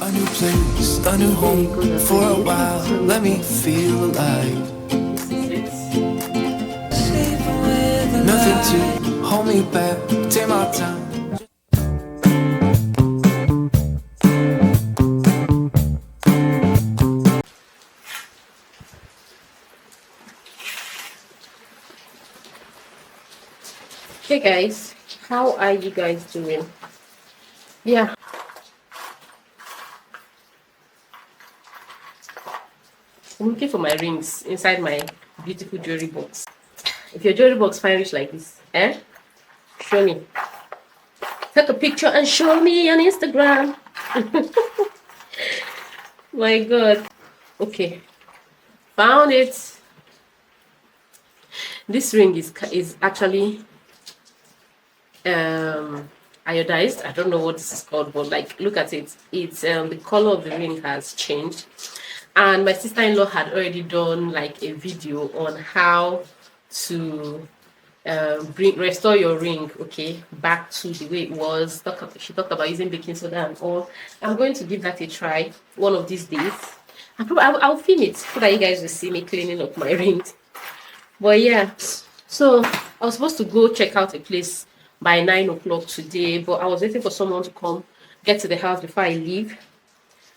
A new place, a new home for a while. Let me feel alive. Nothing to hold me back. Take my time. Hey guys, how are you guys doing? Yeah, I'm looking for my rings inside my beautiful jewelry box. If your jewelry box find rich like this, show me. Take a picture and show me on Instagram. My God. Okay, found it. This ring is actually iodized. I don't know what this is called, but like, look at it. It's the color of the ring has changed, and my sister-in-law had already done like a video on how to restore your ring, okay, back to the way it was. She talked about using baking soda and all. I'm going to give that a try one of these days. I'll film it so that you guys will see me cleaning up my rings. But yeah, so I was supposed to go check out a place by 9 o'clock today, but I was waiting for someone to come get to the house before I leave.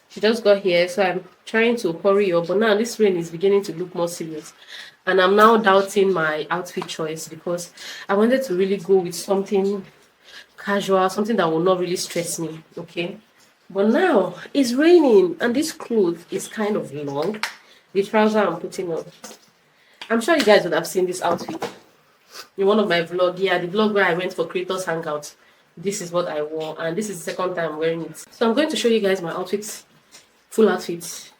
She just got here, so I'm trying to hurry up. But now this rain is beginning to look more serious, and I'm now doubting my outfit choice because I wanted to really go with something casual, something that will not really stress me, okay? But now it's raining, and this clothes is kind of long. The trouser I'm putting on, I'm sure you guys would have seen this outfit in one of my vlogs. Yeah, the vlog where I went for creators hangout. This is what I wore, and this is the second time I'm wearing it. So I'm going to show you guys my outfits, full outfit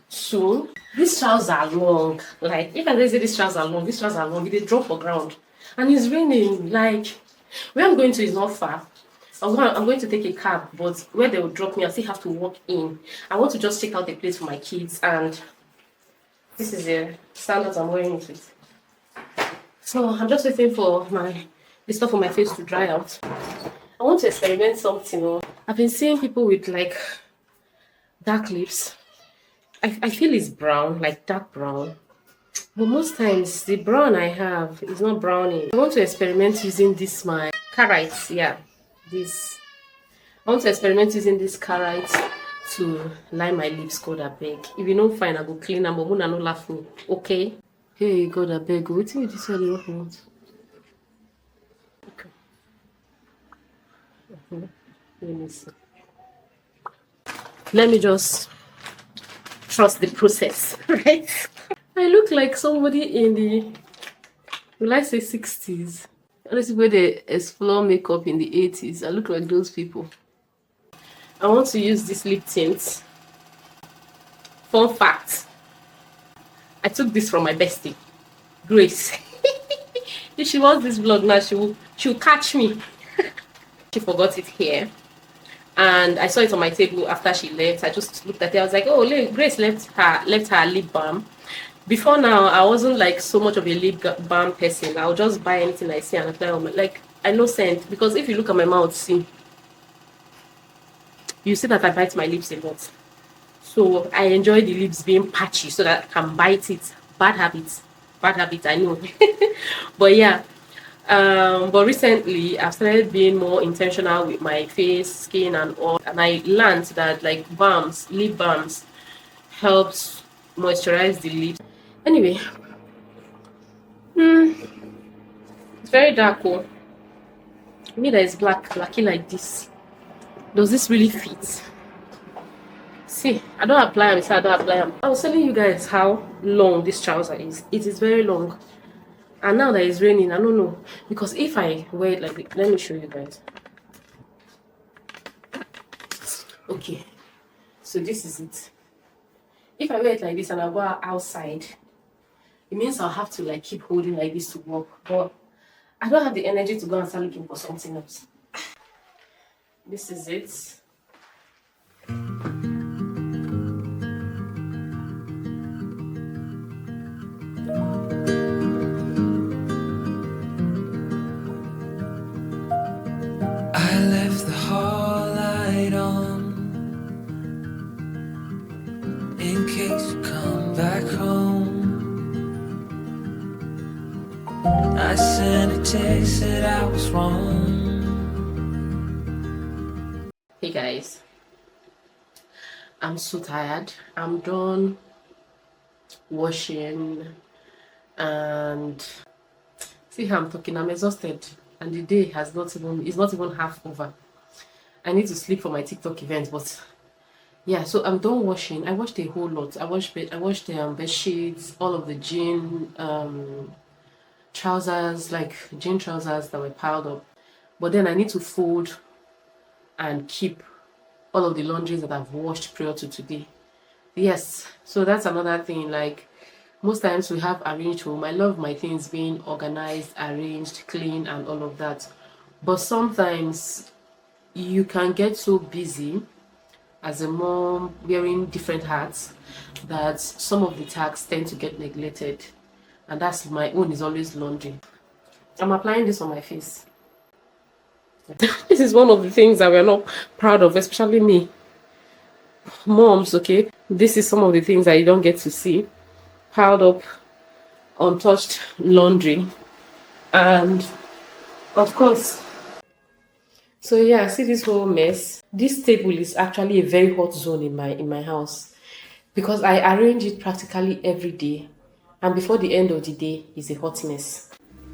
soon. These trousers are long. Like, if I say these trousers are long, they drop for ground, and it's raining. Like, where I'm going to is not far. I'm going to take a cab, but where they will drop me, I still have to walk in. I want to just check out the place for my kids, and this is the sandals I'm wearing it with. So I'm just waiting for the stuff on my face to dry out. I want to experiment something. I've been seeing people with like dark lips. I feel it's brown, like dark brown. But most times the brown I have is not browning. I want to experiment using this my carrots. Yeah, this. I want to experiment using this carrot to line my lips. God abeg. If you don't find, I go clean them, but Muna no laugh me. Okay. Hey, God abeg. What do you decide you want? Okay. Let me see. Let me just trust the process, right? I look like somebody in the, will I say 60s? Honestly, where they explore makeup in the 80s. I look like those people. I want to use this lip tint. Fun fact, I took this from my bestie, Grace. If she watches this vlog now, she'll catch me. She forgot it here, and I saw it on my table after she left. I just looked at it. I was like, oh, Grace left her lip balm. Before now, I wasn't like so much of a lip balm person. I'll just buy anything I see and apply on my, like, I know scent, because if you look at my mouth, see, you see that I bite my lips a lot. So I enjoy the lips being patchy so that I can bite it. Bad habits, I know. But yeah, but recently I've started being more intentional with my face, skin, and all, and I learned that like lip balms helps moisturize the lips. Anyway, it's very dark. Oh, me that is blacky like this. Does this really fit? See, I don't apply them, so I don't apply them. I was telling you guys how long this trouser is. It is very long. And now that it's raining, I don't know. Because if I wear it like this, let me show you guys. Okay. So this is it. If I wear it like this and I go outside, it means I'll have to like keep holding like this to walk. But I don't have the energy to go and start looking for something else. This is it. I left the hall light on. in case you come back home. I sent a text that I was wrong. Hey guys, I'm so tired. I'm done washing and see how I'm talking. I'm exhausted and the day is not even half over. I need to sleep for my TikTok event, but yeah, so I'm done washing. I washed a whole lot. I washed bed sheets, all of the jean trousers, like jean trousers that were piled up. But then I need to fold and keep all of the laundries that I've washed prior to today. Yes, so that's another thing. Like most times we have arranged home. I love my things being organized, arranged, clean, and all of that. But sometimes you can get so busy as a mom wearing different hats that some of the tasks tend to get neglected, and that's my own is always laundry. I'm applying this on my face. This is one of the things that we're not proud of, especially me moms. Okay, this is some of the things that you don't get to see piled up untouched laundry. And of course, so yeah, see this whole mess. This table is actually a very hot zone in my house because I arrange it practically every day, and before the end of the day is a hot mess.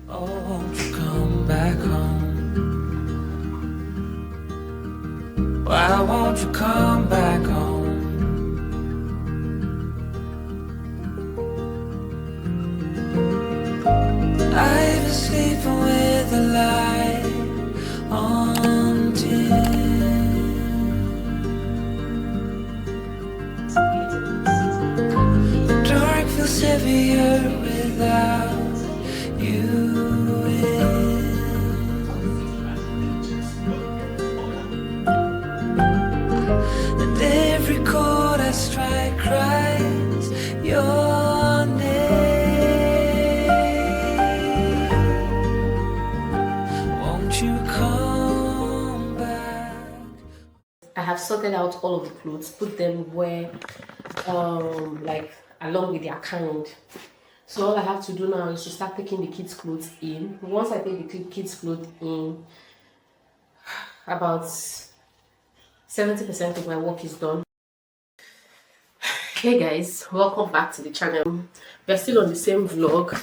Oh, won't you come back home? Why won't you come back home? I've been sleeping with the light on dim. The dark feels heavier without you in. And every chord I strike cries your name. Won't you come back? I have sorted out all of the clothes, put them where like along with their kind. So all I have to do now is to start taking the kids' clothes in. Once I take the kids' clothes in, about 70% of my work is done. Hey guys, welcome back to the channel. We're still on the same vlog,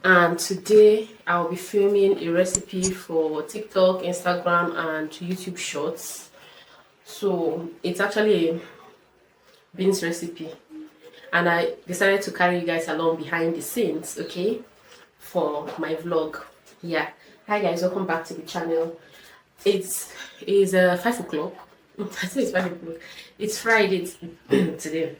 and today I'll be filming a recipe for TikTok, Instagram, and YouTube Shorts. So it's actually a beans recipe, and I decided to carry you guys along behind the scenes, okay, for my vlog. Yeah, hi guys, welcome back to the channel. It is 5 o'clock. I say it's 5 o'clock. It's Friday today.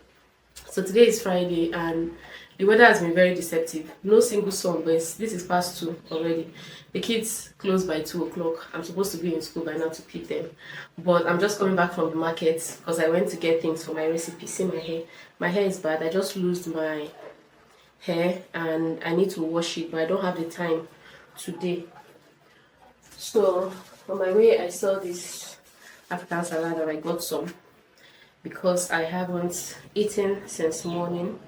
So today is Friday and the weather has been very deceptive. No single sun, but this is past 2 already. The kids close by 2 o'clock. I'm supposed to be in school by now to pick them. But I'm just coming back from the market because I went to get things for my recipe. See my hair. My hair is bad. I just loosed my hair and I need to wash it, but I don't have the time today. So on my way I saw this African salad and I got some because I haven't eaten since morning.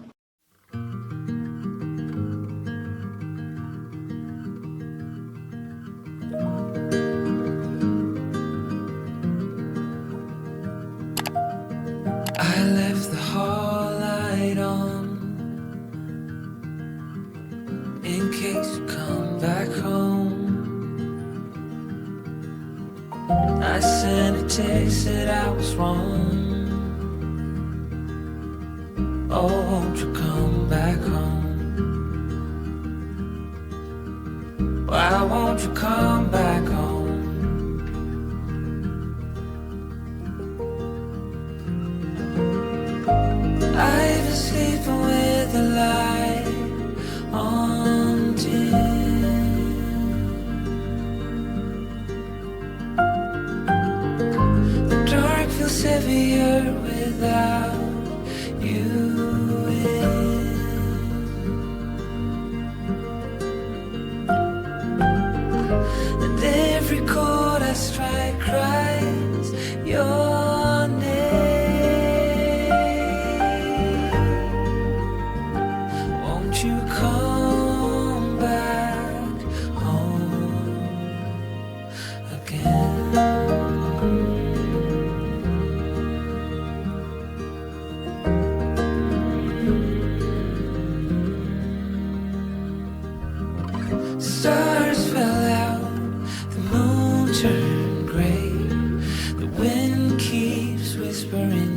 I left the hall light on in case you come back home. I sent a text that I was wrong. Oh, won't you come back home? Why won't you come back home? I've been sleeping with the light on dim. The dark feels heavier without you in. And Stars fell out, the moon turned gray. The wind keeps whispering